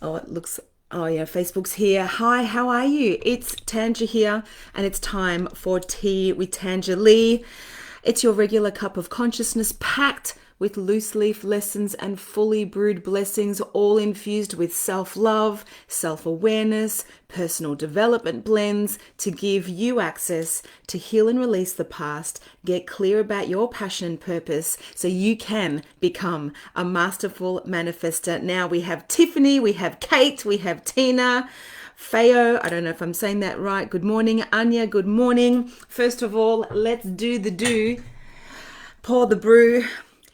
Oh, it looks, oh yeah, Facebook's here. Hi, how are you? It's Tanja here, and it's time for Tea with Tanja Lee. It's your regular cup of consciousness packed with loose leaf lessons and fully brewed blessings, all infused with self-love, self-awareness, personal development blends to give you access to heal and release the past, get clear about your passion and purpose so you can become a masterful manifester. Now we have Tiffany, we have Kate, we have Tina, Fayo, I don't know if I'm saying that right. Good morning. Anya, good morning. First of all, let's do the do. Pour the brew.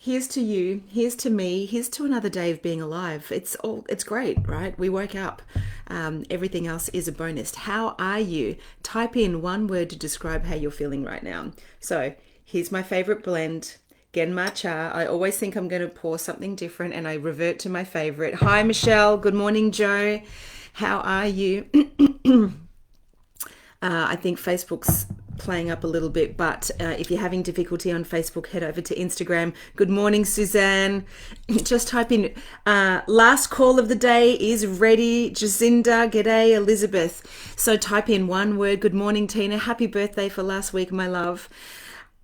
Here's to you, here's to me, here's to another day of being alive. It's great, right? We woke up. Everything else is a bonus. How are you? Type in one word to describe how you're feeling right now. So here's my favorite blend, Genma Cha. I always think I'm going to pour something different and I revert to my favorite. Hi, Michelle. Good morning, Joe. How are you? I think Facebook's playing up a little bit, but if you're having difficulty on Facebook, head over to Instagram. Good morning, Suzanne. Just type in last call of the day is ready. Jacinda, g'day, Elizabeth. So type in one word. Good morning, Tina. Happy birthday for last week, my love.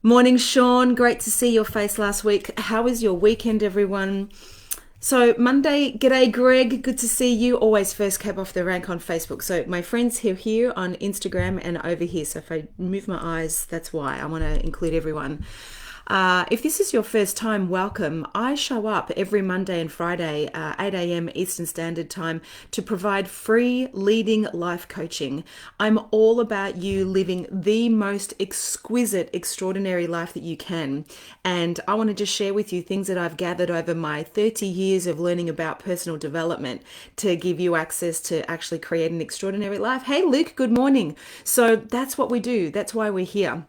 Morning, Sean. Great to see your face last week. How was your weekend, everyone? So Monday, g'day Greg, good to see you. Always first cab off the rank on Facebook. So my friends here on Instagram and over here. So if I move my eyes, that's why. I want to include everyone. If this is your first time, welcome. I show up every Monday and Friday, 8 a.m. Eastern Standard Time to provide free leading life coaching. I'm all about you living the most exquisite, extraordinary life that you can. And I want to just share with you things that I've gathered over my 30 years of learning about personal development to give you access to actually create an extraordinary life. Hey, Luke, good morning. So that's what we do. That's why we're here.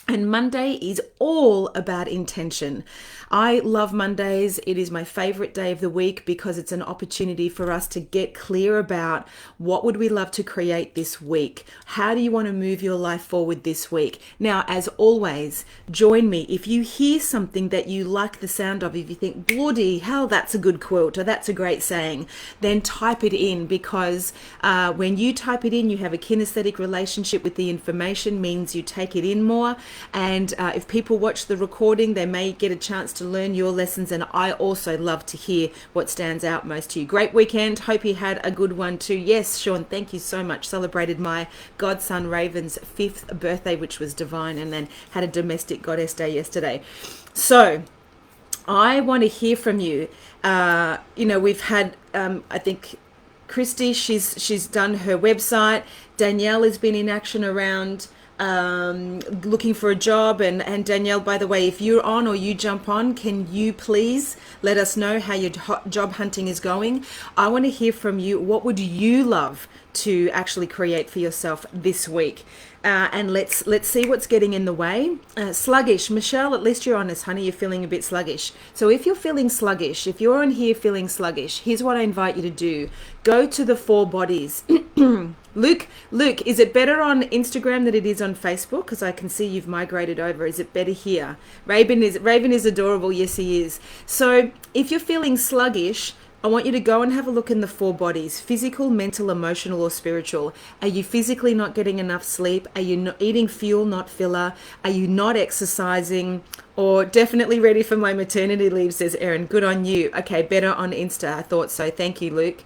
And Monday is all about intention. I love Mondays. It is my favorite day of the week because it's an opportunity for us to get clear about what would we love to create this week? How do you want to move your life forward this week? Now, as always, join me. If you hear something that you like the sound of, if you think, bloody hell, that's a good quote or that's a great saying, then type it in because when you type it in, you have a kinesthetic relationship with the information, means you take it in more. And if people watch the recording, they may get a chance to learn your lessons. And I also love to hear what stands out most to you. Great weekend. Hope you had a good one too. Yes, Sean, thank you so much. Celebrated my godson Raven's 5th birthday, which was divine, and then had a domestic goddess day yesterday. So I want to hear from you. We've had, I think, Christy, she's done her website. Danielle has been in action around looking for a job, and Danielle, by the way, if you're on or you jump on, can you please let us know how your job hunting is going? I want to hear from you. What would you love to actually create for yourself this week? And let's see what's getting in the way. Sluggish. Michelle, at least you're honest, honey. You're feeling a bit sluggish. So if you're feeling sluggish, if you're on here feeling sluggish, here's what I invite you to do. Go to the 4 bodies. Luke, is it better on Instagram than it is on Facebook? Because I can see you've migrated over. Is it better here? Raven is adorable. Yes, he is. So if you're feeling sluggish, I want you to go and have a look in the 4 bodies: physical, mental, emotional, or spiritual. Are you physically not getting enough sleep? Are you not eating fuel, not filler? Are you not exercising? Or definitely ready for my maternity leave, says Erin. Good on you. Okay, better on Insta. I thought so. Thank you, Luke.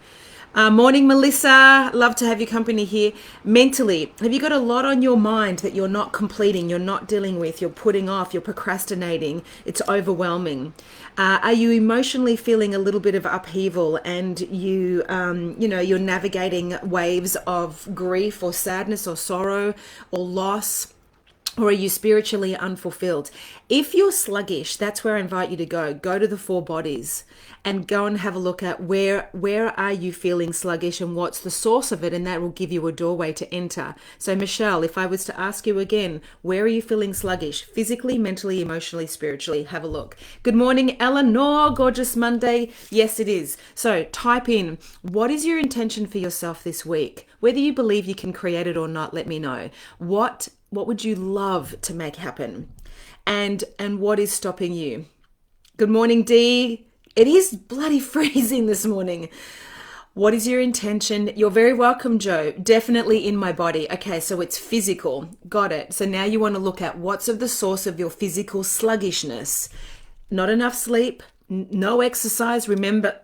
Morning, Melissa. Love to have your company here. Mentally, have you got a lot on your mind that you're not completing, you're not dealing with, you're putting off, you're procrastinating? It's overwhelming. Are you emotionally feeling a little bit of upheaval and you're navigating waves of grief or sadness or sorrow or loss? Or are you spiritually unfulfilled? If you're sluggish, that's where I invite you to go. Go to the 4 bodies and go and have a look at where are you feeling sluggish and what's the source of it, and that will give you a doorway to enter. So Michelle, if I was to ask you again, where are you feeling sluggish? Physically, mentally, emotionally, spiritually? Have a look. Good morning, Eleanor. Gorgeous Monday. Yes, it is. So type in, what is your intention for yourself this week? Whether you believe you can create it or not, let me know. What would you love to make happen? And what is stopping you? Good morning, Dee. It is bloody freezing this morning. What is your intention? You're very welcome, Joe. Definitely in my body. Okay, so it's physical. Got it. So now you want to look at what's of the source of your physical sluggishness. Not enough sleep, no exercise. Remember,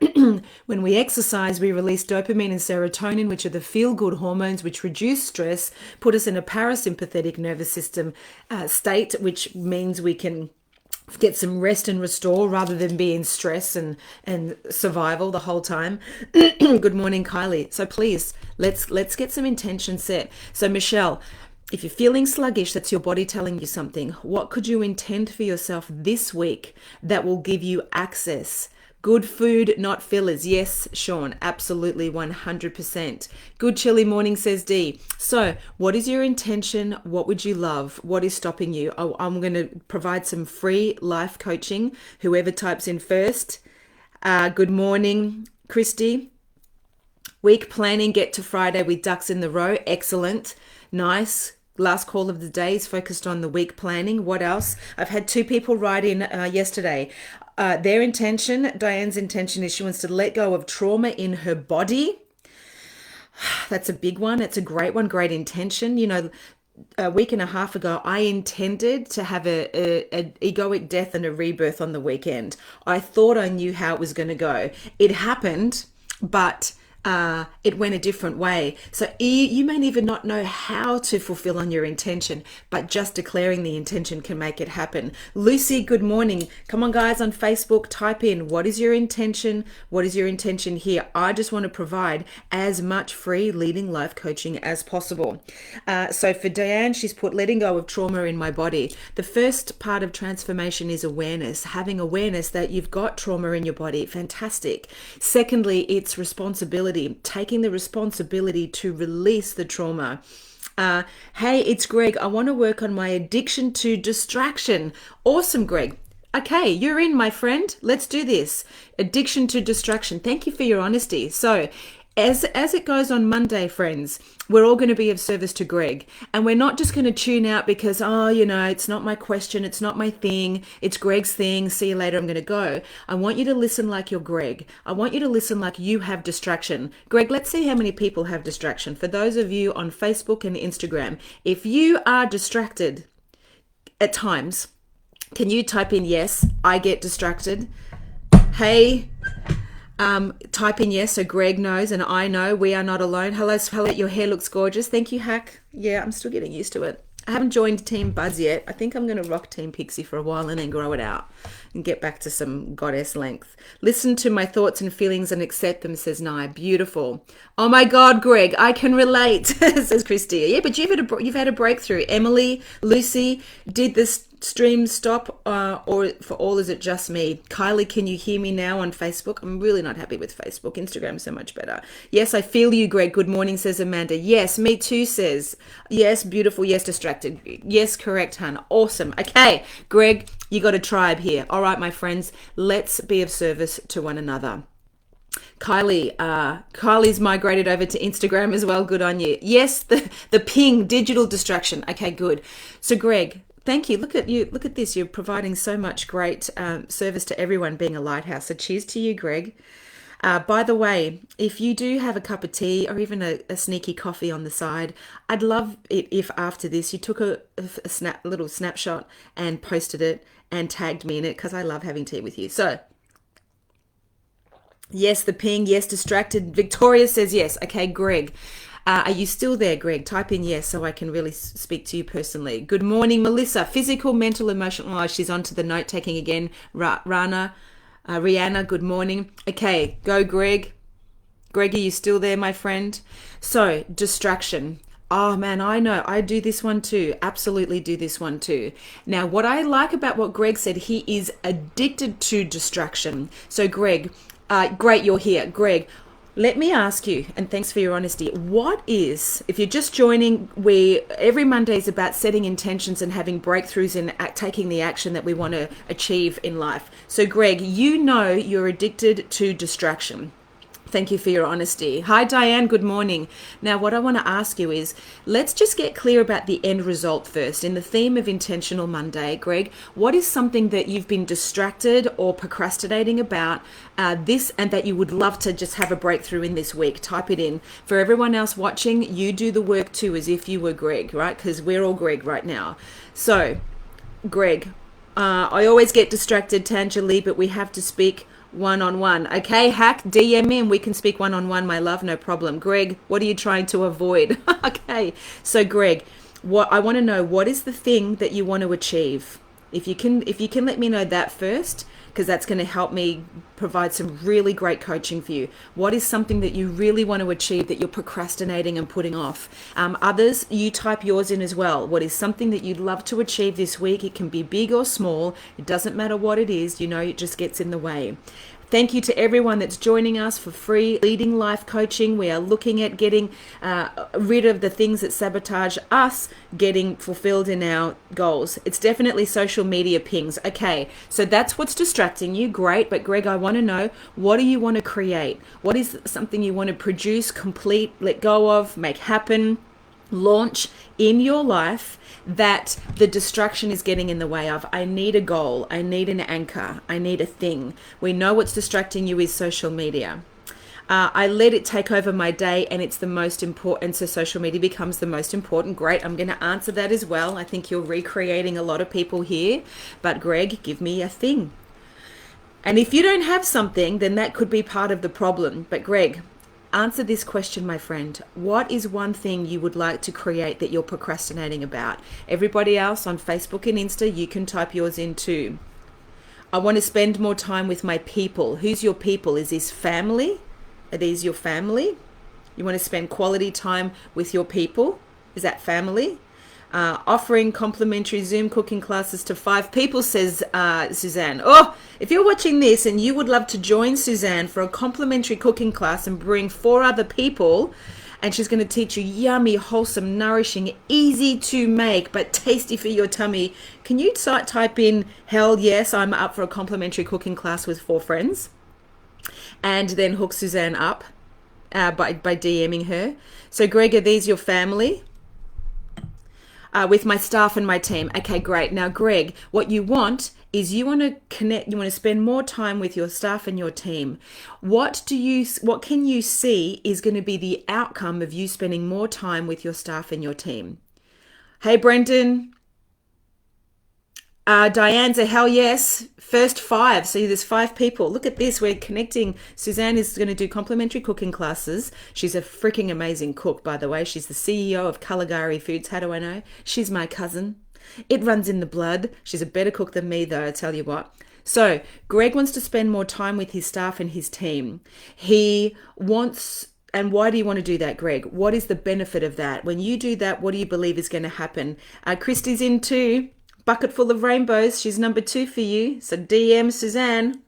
when we exercise, we release dopamine and serotonin, which are the feel-good hormones, which reduce stress, put us in a parasympathetic nervous system state, which means we can get some rest and restore rather than be in stress and survival the whole time. Good morning, Kylie. So please, let's get some intention set. So Michelle, if you're feeling sluggish, that's your body telling you something. What could you intend for yourself this week that will give you access? Good food, not fillers. Yes, Sean, absolutely 100%. Good chilly morning, says Dee. So what is your intention? What would you love? What is stopping you? I'm going to provide some free life coaching. Whoever types in first. Good morning, Christy. Week planning, get to Friday with ducks in the row. Excellent. Nice. Last call of the day is focused on the week planning. What else? I've had 2 people write in yesterday. Their intention, Diane's intention, is she wants to let go of trauma in her body. That's a big one. It's a great one. Great intention. You know, a week and a half ago, I intended to have an egoic death and a rebirth on the weekend. I thought I knew how it was going to go. It happened, but it went a different way. So you may even not know how to fulfill on your intention, but just declaring the intention can make it happen. Lucy, good morning. Come on, guys, on Facebook, type in, what is your intention? What is your intention here? I just want to provide as much free leading life coaching as possible. So for Diane, she's put letting go of trauma in my body. The first part of transformation is awareness, having awareness that you've got trauma in your body. Fantastic. Secondly, it's responsibility. Taking the responsibility to release the trauma. Hey, it's Greg. I want to work on my addiction to distraction. Awesome, Greg. Okay, you're in, my friend. Let's do this. Addiction to distraction. Thank you for your honesty. So, as it goes on Monday, friends, we're all going to be of service to Greg. And we're not just going to tune out because, it's not my question, it's not my thing, it's Greg's thing, see you later, I'm going to go. I want you to listen like you're Greg. I want you to listen like you have distraction. Greg, let's see how many people have distraction. For those of you on Facebook and Instagram, if you are distracted at times, can you type in, yes, I get distracted? Hey, type in yes so Greg knows and I know we are not alone. Hello, your hair looks gorgeous. Thank you, Hack. Yeah, I'm still getting used to it. I haven't joined Team Buzz yet. I think I'm going to rock Team Pixie for a while and then grow it out and get back to some goddess length. Listen to my thoughts and feelings and accept them, says Nye. Beautiful. Oh my God, Greg, I can relate, says Christy. Yeah, but you've had a breakthrough. Emily, Lucy, did this stream stop or for all is it just me? Kylie, can you hear me now on Facebook? I'm really not happy with Facebook. Instagram is so much better. Yes, I feel you, Greg. Good morning, says Amanda. Yes, me too, says. Yes, beautiful. Yes, distracted. Yes, correct, hun. Awesome. Okay, Greg, you got a tribe here. All right, my friends, let's be of service to one another. Kylie's migrated over to Instagram as well. Good on you. Yes, the ping, digital distraction. Okay, good. So Greg, thank you. Look at you. Look at this. You're providing so much great service to everyone, being a lighthouse. So cheers to you, Greg. By the way, if you do have a cup of tea or even a sneaky coffee on the side, I'd love it if after this you took a little snapshot and posted it and tagged me in it, because I love having tea with you. So yes, the ping. Yes, distracted. Victoria says yes. Okay, Greg. Are you still there, Greg? Type in yes so I can really speak to you personally. Good morning, Melissa. Physical, mental, emotional. Oh, she's on to the note taking again. Rihanna, good morning. Okay, go, Greg. Greg, are you still there, my friend? So, distraction. Oh, man, I know. I do this one too. Absolutely do this one too. Now, what I like about what Greg said, he is addicted to distraction. So, Greg, great you're here. Greg, let me ask you, and thanks for your honesty, what is, if you're just joining, every Monday is about setting intentions and having breakthroughs and taking the action that we want to achieve in life. So Greg, you know you're addicted to distraction. Thank you for your honesty. Hi, Diane. Good morning. Now, what I want to ask you is, let's just get clear about the end result first. In the theme of Intentional Monday, Greg, what is something that you've been distracted or procrastinating about this and that you would love to just have a breakthrough in this week? Type it in. For everyone else watching, you do the work too as if you were Greg, right? Because we're all Greg right now. So, Greg, I always get distracted, Tanja Lee, but we have to speak one-on-one. Okay, Hack, DM in. We can speak one-on-one, my love, no problem. Greg, what are you trying to avoid? Okay, so Greg, what I want to know, what is the thing that you want to achieve? If you can let me know that first, because that's going to help me provide some really great coaching for you. What is something that you really want to achieve that you're procrastinating and putting off? Others, you type yours in as well. What is something that you'd love to achieve this week? It can be big or small. It doesn't matter what it is. You know, it just gets in the way. Thank you to everyone that's joining us for free Leading Life Coaching. We are looking at getting rid of the things that sabotage us getting fulfilled in our goals. It's definitely social media pings. Okay, so that's what's distracting you. Great, but Greg, I want to know, what do you want to create? What is something you want to produce, complete, let go of, make happen, launch in your life that the distraction is getting in the way of? I need a goal. I need an anchor. I need a thing. We know what's distracting you is social media. I let it take over my day and it's the most important. So social media becomes the most important. Great. I'm going to answer that as well. I think you're recreating a lot of people here. But Greg, give me a thing. And if you don't have something, then that could be part of the problem. But Greg, answer this question, my friend. What is one thing you would like to create that you're procrastinating about? Everybody else on Facebook and Insta, you can type yours in too. I want to spend more time with my people. Who's your people? Is this family? Are these your family? You want to spend quality time with your people? Is that family? Offering complimentary Zoom cooking classes to 5 people, says Suzanne. Oh, if you're watching this and you would love to join Suzanne for a complimentary cooking class and bring 4 other people, and she's going to teach you yummy, wholesome, nourishing, easy to make, but tasty for your tummy, can you type in, hell yes, I'm up for a complimentary cooking class with 4 friends? And then hook Suzanne up by DMing her. So Greg, are these your family? With my staff and my team. Okay, great. Now, Greg, what you want is you want to connect, you want to spend more time with your staff and your team. What can you see is going to be the outcome of you spending more time with your staff and your team? Hey, Brendan. Diane's a hell yes. First 5. So there's 5 people. Look at this. We're connecting. Suzanne is going to do complimentary cooking classes. She's a freaking amazing cook, by the way. She's the CEO of Caligari Foods. How do I know? She's my cousin. It runs in the blood. She's a better cook than me, though, I tell you what. So Greg wants to spend more time with his staff and his team. He wants... And why do you want to do that, Greg? What is the benefit of that? When you do that, what do you believe is going to happen? Christy's in too. Bucket full of rainbows. She's number 2 for you. So DM Suzanne.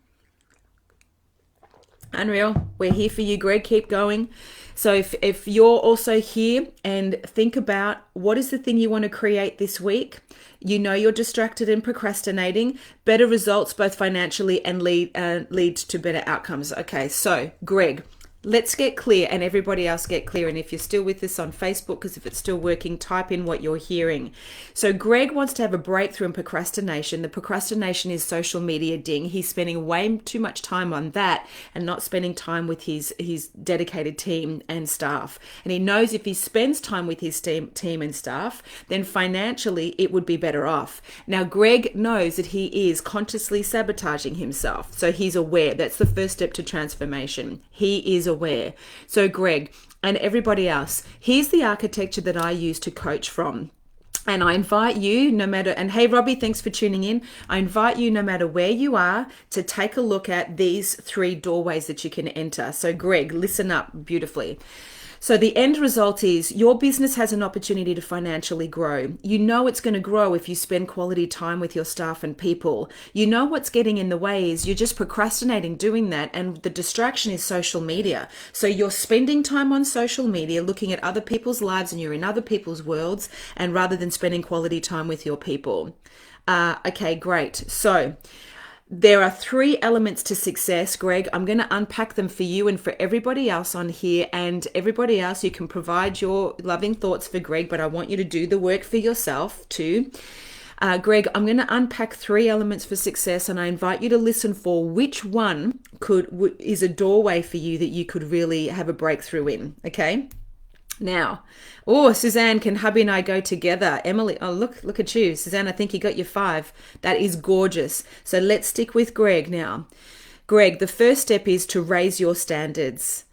Unreal. We're here for you, Greg. Keep going. So if you're also here and think about what is the thing you want to create this week, you know you're distracted and procrastinating, better results both financially and lead to better outcomes. Okay, so Greg, let's get clear, and everybody else get clear. And if you're still with us on Facebook, because if it's still working, type in what you're hearing. So Greg wants to have a breakthrough in procrastination. The procrastination is social media ding. He's spending way too much time on that and not spending time with his dedicated team and staff. And he knows if he spends time with his team and staff, then financially it would be better off. Now, Greg knows that he is consciously sabotaging himself. So he's aware. That's the first step to transformation. He is aware. So Greg and everybody else, here's the architecture that I use to coach from. And I invite you, no matter, and hey, Robbie, thanks for tuning in. I invite you, no matter where you are, to take a look at these 3 doorways that you can enter. So Greg, listen up beautifully. So the end result is your business has an opportunity to financially grow. You know it's going to grow if you spend quality time with your staff and people. You know what's getting in the way is you're just procrastinating doing that, and the distraction is social media. So you're spending time on social media looking at other people's lives and you're in other people's worlds, and rather than spending quality time with your people. Okay, great. So There are 3 elements to success, Greg. I'm going to unpack them for you and for everybody else on here. And everybody else, you can provide your loving thoughts for Greg, but I want you to do the work for yourself too. Greg, I'm going to unpack 3 elements for success, and I invite you to listen for which one is a doorway for you that you could really have a breakthrough in. Okay. Now, Suzanne, can hubby and I go together? Emily, look at you. Suzanne, I think you got your 5. That is gorgeous. So let's stick with Greg now. Greg, the first step is to raise your standards.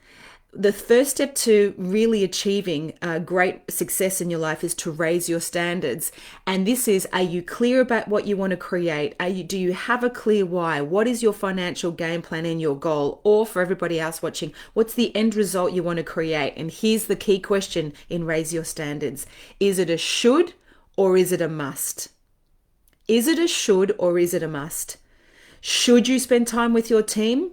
The first step to really achieving great success in your life is to raise your standards. And this is, are you clear about what you want to create? Do you have a clear why? What is your financial game plan and your goal? Or for everybody else watching, what's the end result you want to create? And here's the key question in Raise Your Standards. Is it a should or is it a must? Is it a should or is it a must? Should you spend time with your team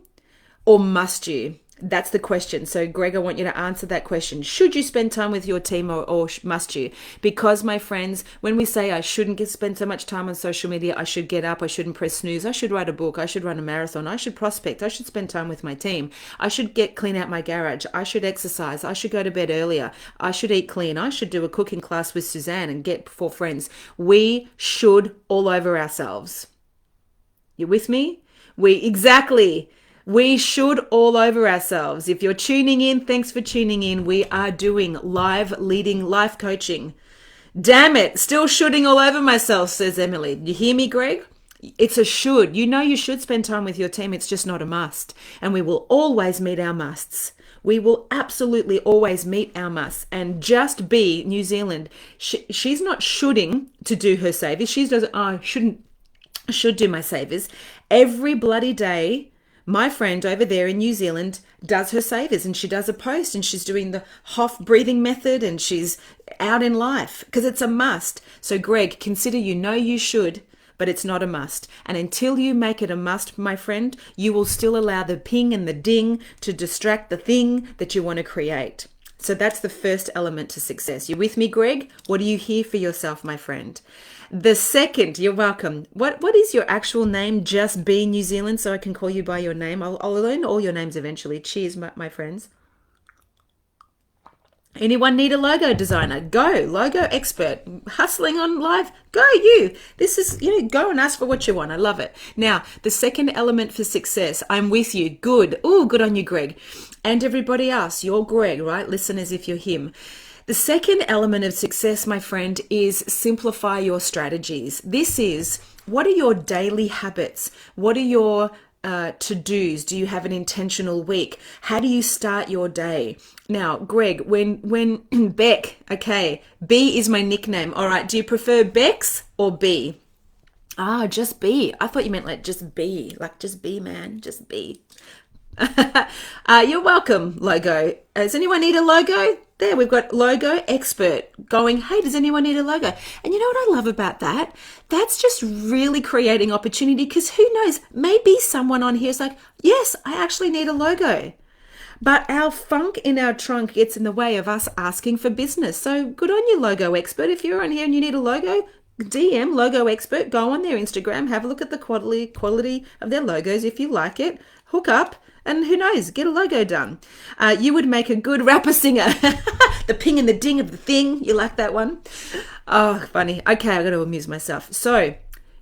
or must you? That's the question. So, Greg, I want you to answer that question. Should you spend time with your team or must you? Because, my friends, when we say I shouldn't spend so much time on social media, I should get up, I shouldn't press snooze, I should write a book, I should run a marathon, I should prospect, I should spend time with my team, I should clean out my garage, I should exercise, I should go to bed earlier, I should eat clean, I should do a cooking class with Suzanne and get 4 friends. We should all over ourselves. You with me? Exactly. We should all over ourselves. If you're tuning in, thanks for tuning in. We are doing live leading life coaching. Damn it, still shoulding all over myself, says Emily. You hear me, Greg? It's a should. You know you should spend time with your team. It's just not a must. And we will always meet our musts. We will absolutely always meet our musts. And Just Be New Zealand, she's not shoulding to do her savers. She doesn't, should do my savers. Every bloody day, my friend over there in New Zealand does her savers, and she does a post, and she's doing the Hoff breathing method, and she's out in life because it's a must. So Greg, consider you should, but it's not a must. And until you make it a must, my friend, you will still allow the ping and the ding to distract the thing that you want to create. So that's the first element to success. You with me, Greg? What do you hear for yourself, my friend? The second, you're welcome. What is your actual name? Just Be New Zealand, so I can call you by your name. I'll learn all your names eventually. Cheers, my friends. Anyone need a logo designer? Go, logo expert, hustling on live. Go you. This is, go and ask for what you want. I love it. Now, the second element for success, I'm with you. Good. Oh, good on you, Greg. And everybody else, you're Greg, right? Listen as if you're him. The second element of success, my friend, is simplify your strategies. This is, what are your daily habits? What are your to-dos? Do you have an intentional week? How do you start your day? Now, Greg, when Beck, okay, B is my nickname. All right, do you prefer Bex or B? Just B. I thought you meant like just be, man, just be. You're welcome, logo. Does anyone need a logo? There, we've got logo expert going, hey, does anyone need a logo? And you know what I love about that? That's just really creating opportunity, because who knows, maybe someone on here is like, yes, I actually need a logo. But our funk in our trunk gets in the way of us asking for business. So good on you, logo expert. If you're on here and you need a logo, DM logo expert, go on their Instagram, have a look at the quality of their logos. If you like it, hook up. And who knows, get a logo done. You would make a good rapper singer. The ping and the ding of the thing. You like that one? Oh, funny. Okay, I've got to amuse myself. So,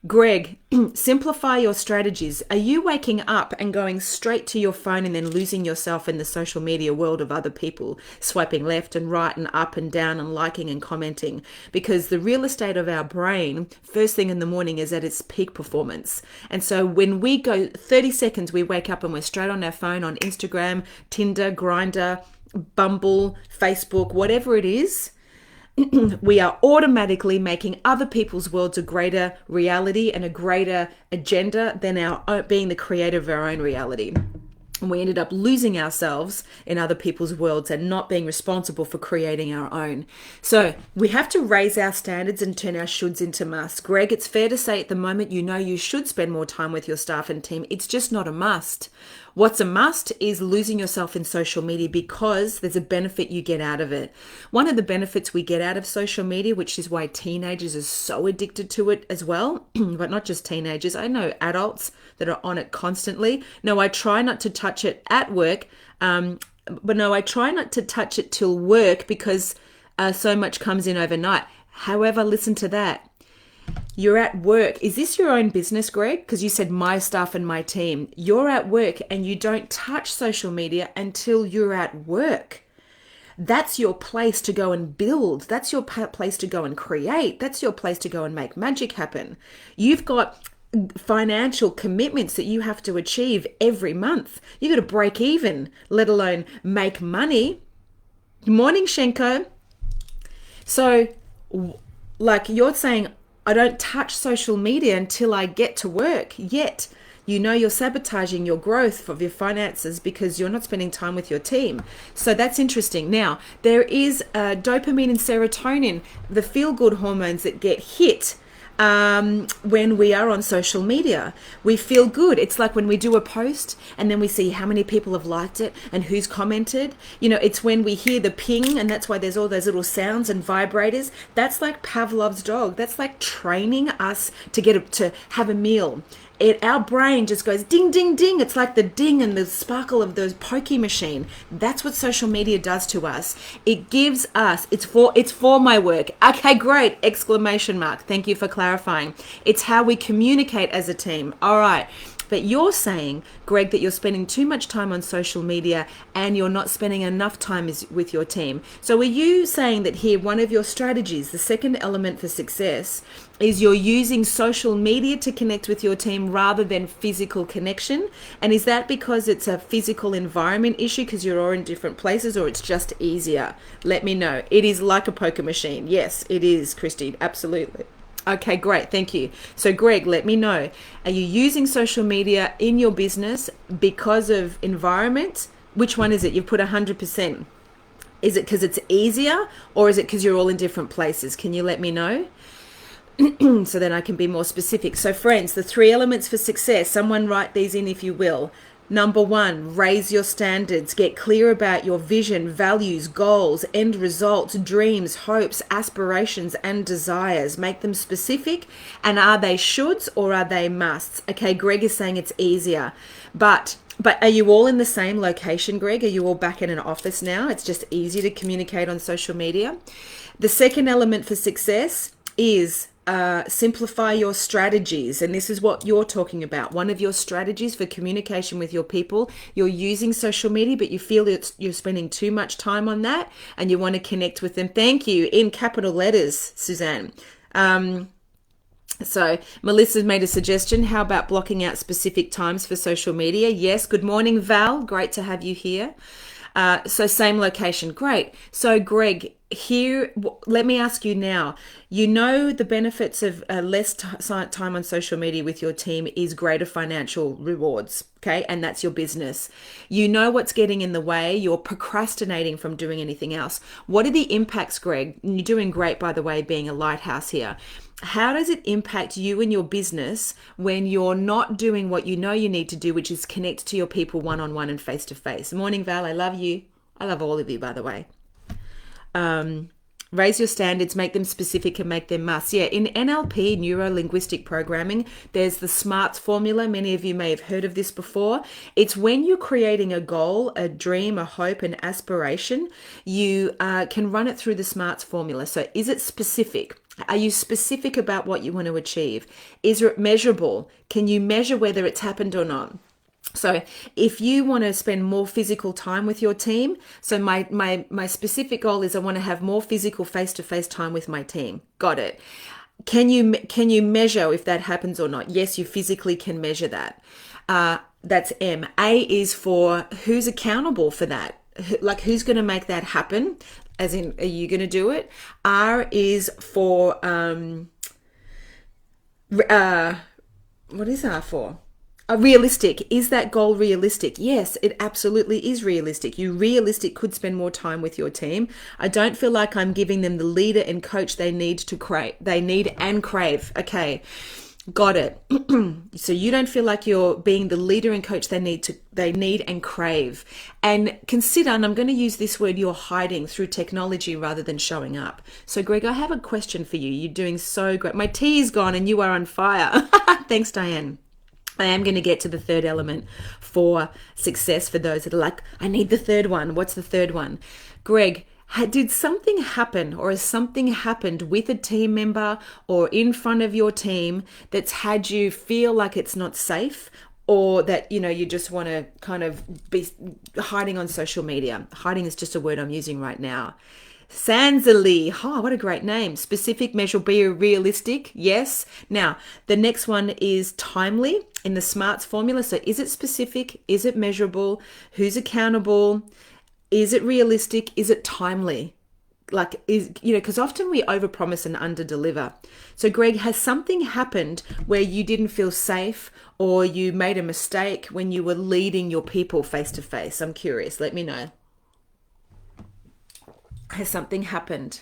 Greg, simplify your strategies. Are you waking up and going straight to your phone and then losing yourself in the social media world of other people, swiping left and right and up and down and liking and commenting? Because the real estate of our brain, first thing in the morning, is at its peak performance. And so when we go 30 seconds, we wake up and we're straight on our phone on Instagram, Tinder, Grindr, Bumble, Facebook, whatever it is, we are automatically making other people's worlds a greater reality and a greater agenda than our being the creator of our own reality. And we ended up losing ourselves in other people's worlds and not being responsible for creating our own. So we have to raise our standards and turn our shoulds into musts. Greg, it's fair to say at the moment, you should spend more time with your staff and team. It's just not a must. What's a must is losing yourself in social media because there's a benefit you get out of it. One of the benefits we get out of social media, which is why teenagers are so addicted to it as well, but not just teenagers. I know adults that are on it constantly. No, I try not to touch it at work, but no, I try not to touch it till work because so much comes in overnight. However, listen to that. You're at work. Is this your own business, Greg? Because you said my staff and my team. You're at work and you don't touch social media until you're at work. That's your place to go and build. That's your place to go and create. That's your place to go and make magic happen. You've got financial commitments that you have to achieve every month. You got to break even, let alone make money. Good morning, Shenko. So, like you're saying, I don't touch social media until I get to work. Yet, you know you're sabotaging your growth of your finances because you're not spending time with your team. So that's interesting. Now, there is dopamine and serotonin, the feel-good hormones that get hit when we are on social media. We feel good. It's like when we do a post and then we see how many people have liked it and who's commented. You know, it's when we hear the ping, and that's why there's all those little sounds and vibrators. That's like Pavlov's dog. That's like training us to have a meal. Our brain just goes ding, ding, ding. It's like the ding and the sparkle of the pokey machine. That's what social media does to us. It gives us, it's for my work. Okay, great, exclamation mark. Thank you for clarifying. It's how we communicate as a team. All right. But you're saying, Greg, that you're spending too much time on social media and you're not spending enough time with your team. So are you saying that here, one of your strategies, the second element for success, is you're using social media to connect with your team rather than physical connection? And is that because it's a physical environment issue because you're all in different places, or it's just easier? Let me know. It is like a poker machine. Yes, it is, Christy. Absolutely. Okay, great. Thank you. So, Greg, let me know. Are you using social media in your business because of environment? Which one is it? You've put 100%. Is it because it's easier, or is it because you're all in different places? Can you let me know? So then I can be more specific. So, friends, the 3 elements for success. Someone write these in if you will. Number 1, raise your standards. Get clear about your vision, values, goals, end results, dreams, hopes, aspirations, and desires. Make them specific. And are they shoulds or are they musts? Okay, Greg is saying it's easier. But are you all in the same location, Greg? Are you all back in an office now? It's just easier to communicate on social media. The second element for success is simplify your strategies. And this is what you're talking about. One of your strategies for communication with your people, you're using social media, but you feel you're spending too much time on that and you want to connect with them. Thank you. In capital letters, Suzanne. So Melissa's made a suggestion. How about blocking out specific times for social media? Yes. Good morning, Val. Great to have you here. So same location. Great. So Greg, here, let me ask you now, you know the benefits of less time on social media with your team is greater financial rewards, okay? And that's your business. You know what's getting in the way. You're procrastinating from doing anything else. What are the impacts, Greg? You're doing great, by the way, being a lighthouse here. How does it impact you and your business when you're not doing what you know you need to do, which is connect to your people one-on-one and face-to-face? Morning, Val. I love you. I love all of you, by the way. Raise your standards, make them specific and make them must. Yeah, in NLP, neuro-linguistic programming, there's the SMARTS formula. Many of you may have heard of this before. It's when you're creating a goal, a dream, a hope, an aspiration, you can run it through the SMARTS formula. So is it specific? Are you specific about what you want to achieve? Is it measurable? Can you measure whether it's happened or not? So if you want to spend more physical time with your team, so my specific goal is I want to have more physical face-to-face time with my team. Got it. Can you measure if that happens or not? Yes, you physically can measure that. That's M. A is for who's accountable for that. Like who's going to make that happen? As in, are you going to do it? R is for, what is R for? Realistic. Is that goal realistic? Yes, it absolutely is realistic. You realistic could spend more time with your team. I don't feel like I'm giving them the leader and coach they need to crave. They need and crave. Okay. Got it. So you don't feel like you're being the leader and coach they need and crave. And consider, and I'm going to use this word, you're hiding through technology rather than showing up. So Greg, I have a question for you. You're doing so great. My tea is gone and you are on fire. Thanks, Diane. I am going to get to the third element for success for those that are like, I need the third one. What's the third one? Greg, did something happen, or has something happened with a team member or in front of your team that's had you feel like it's not safe, or that, you just want to kind of be hiding on social media? Hiding is just a word I'm using right now. Sanzali, what a great name. Specific, measurable, be realistic. Yes. Now, the next one is timely in the SMARTS formula. So is it specific? Is it measurable? Who's accountable? Is it realistic? Is it timely? Because often we overpromise and underdeliver. So Greg, has something happened where you didn't feel safe, or you made a mistake when you were leading your people face to face? I'm curious. Let me know. Has something happened?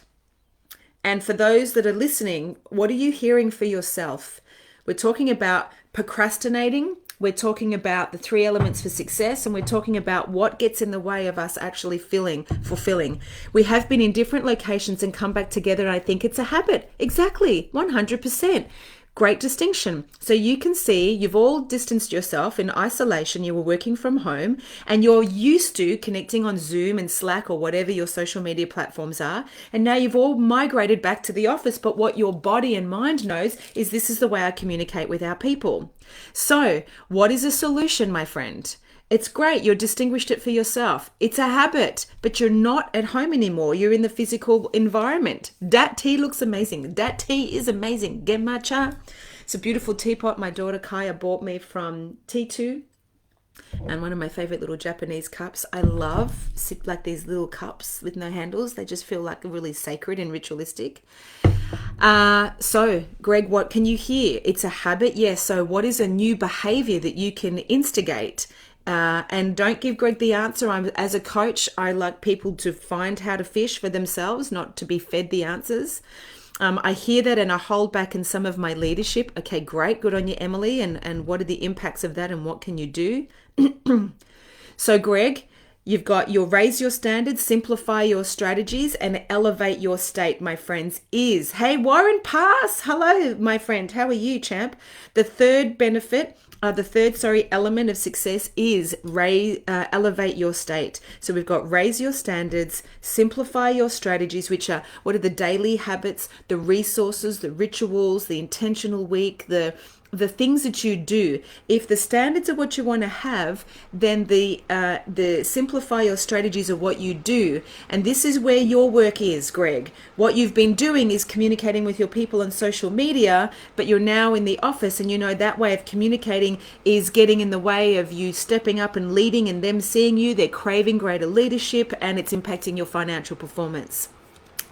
And for those that are listening, what are you hearing for yourself? We're talking about procrastinating. We're talking about the 3 elements for success, and we're talking about what gets in the way of us actually fulfilling. We have been in different locations and come back together, and I think it's a habit. Exactly, 100%. Great distinction. So you can see you've all distanced yourself in isolation. You were working from home and you're used to connecting on Zoom and Slack or whatever your social media platforms are. And now you've all migrated back to the office. But what your body and mind knows is this is the way I communicate with our people. So what is a solution, my friend? It's great. You're distinguished it for yourself. It's a habit, but you're not at home anymore. You're in the physical environment. Dat tea looks amazing. Dat tea is amazing. Gemacha. It's a beautiful teapot my daughter Kaya bought me from Twtl. And one of my favorite little Japanese cups. I love like these little cups with no handles. They just feel like really sacred and ritualistic. So Greg, what can you hear? It's a habit. Yes. So what is a new behavior that you can instigate? And don't give Greg the answer. As a coach, I like people to find how to fish for themselves, not to be fed the answers. I hear that and I hold back in some of my leadership. Okay, great. Good on you, Emily. And what are the impacts of that and what can you do? So Greg, you've got your raise your standards, simplify your strategies, and elevate your state, my friends, is, hey, Warren Pass. Hello, my friend. How are you, champ? The third element of success is elevate your state. So we've got raise your standards, simplify your strategies, which are what are the daily habits, the resources, the rituals, the intentional week, the things that you do. If the standards are what you want to have, then the simplify your strategies are what you do. And this is where your work is, Greg. What you've been doing is communicating with your people on social media, but you're now in the office, and that way of communicating is getting in the way of you stepping up and leading and them seeing you. They're craving greater leadership, and it's impacting your financial performance.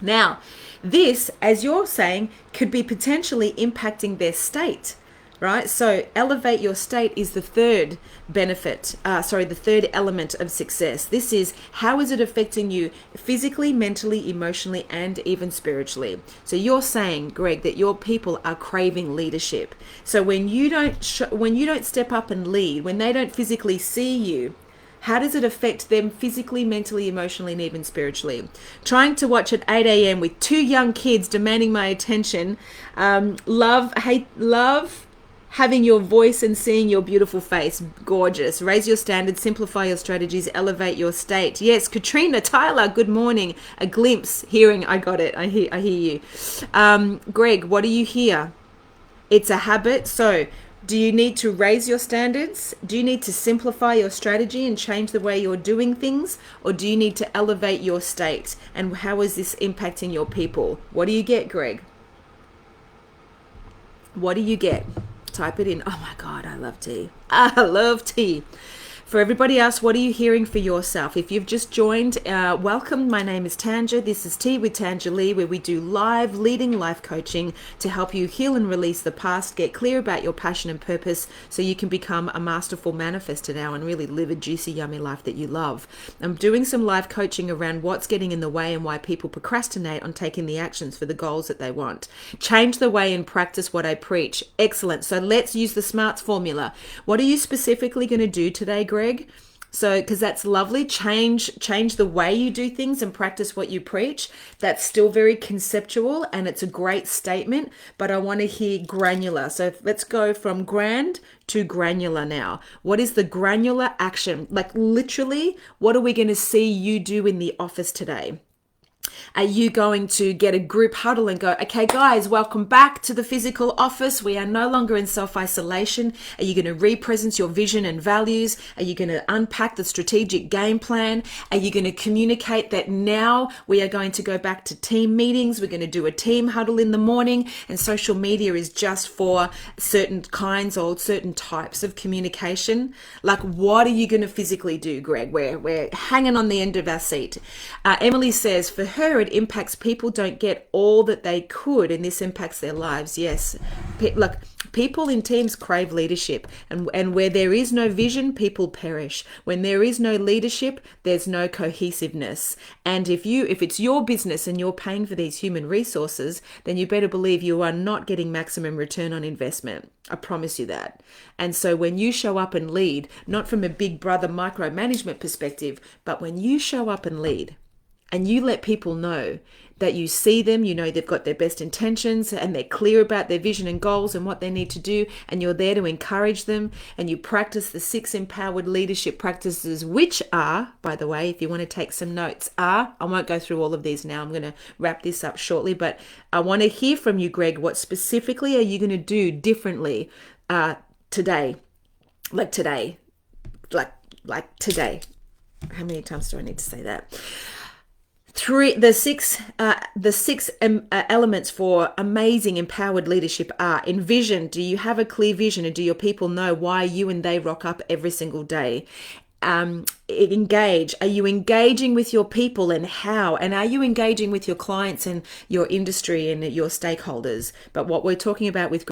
Now, this, as you're saying, could be potentially impacting their state. Right? So elevate your state is the third the third element of success. This is how is it affecting you physically, mentally, emotionally, and even spiritually. So you're saying, Greg, that your people are craving leadership. So when you don't step up and lead, when they don't physically see you, how does it affect them physically, mentally, emotionally, and even spiritually? Trying to watch at 8 a.m. with 2 young kids demanding my attention. Love having your voice and seeing your beautiful face. Gorgeous. Raise your standards, simplify your strategies, elevate your state. Yes, Katrina, Tyler, good morning. A glimpse, hearing, I got it. I hear you. Greg, what do you hear? It's a habit. So do you need to raise your standards? Do you need to simplify your strategy and change the way you're doing things? Or do you need to elevate your state? And how is this impacting your people? What do you get, Greg? What do you get? Type it in. Oh my God, I love tea. I love tea. For everybody else, what are you hearing for yourself? If you've just joined, welcome. My name is Tanja. This is Tea with Tanja Lee, where we do live leading life coaching to help you heal and release the past, get clear about your passion and purpose so you can become a masterful manifester now and really live a juicy, yummy life that you love. I'm doing some live coaching around what's getting in the way and why people procrastinate on taking the actions for the goals that they want. Change the way and practice what I preach. Excellent. So let's use the SMARTS formula. What are you specifically going to do today, Greg? So, because that's lovely, change the way you do things and practice what you preach. That's still very conceptual and it's a great statement, but I want to hear granular. So let's go from grand to granular now. What is the granular action? Like literally, what are we going to see you do in the office today? Are you going to get a group huddle and go, okay, guys, welcome back to the physical office. We are no longer in self-isolation. Are you going to re-presence your vision and values? Are you going to unpack the strategic game plan? Are you going to communicate that now we are going to go back to team meetings? We're going to do a team huddle in the morning, and social media is just for certain kinds or certain types of communication. Like, what are you going to physically do, Greg? We're hanging on the end of our seat. Emily says, for her, it impacts people don't get all that they could, and this impacts their lives. Yes. Look, people in teams crave leadership, and where there is no vision, people perish. When there is no leadership, there's no cohesiveness. And if it's your business and you're paying for these human resources, then you better believe you are not getting maximum return on investment. I promise you that. And so when you show up and lead, not from a big brother micromanagement perspective, but when you show up and lead, and you let people know that you see them, you know they've got their best intentions and they're clear about their vision and goals and what they need to do, and you're there to encourage them, and you practice the 6 empowered leadership practices, which are, by the way, if you want to take some notes, I won't go through all of these now, I'm going to wrap this up shortly, but I want to hear from you, Greg. What specifically are you going to do differently today? Like today. How many times do I need to say that? The six elements for amazing empowered leadership are: envision. Do you have a clear vision, and do your people know why you and they rock up every single day? Engage. Are you engaging with your people, and how? And are you engaging with your clients and your industry and your stakeholders? But what we're talking about with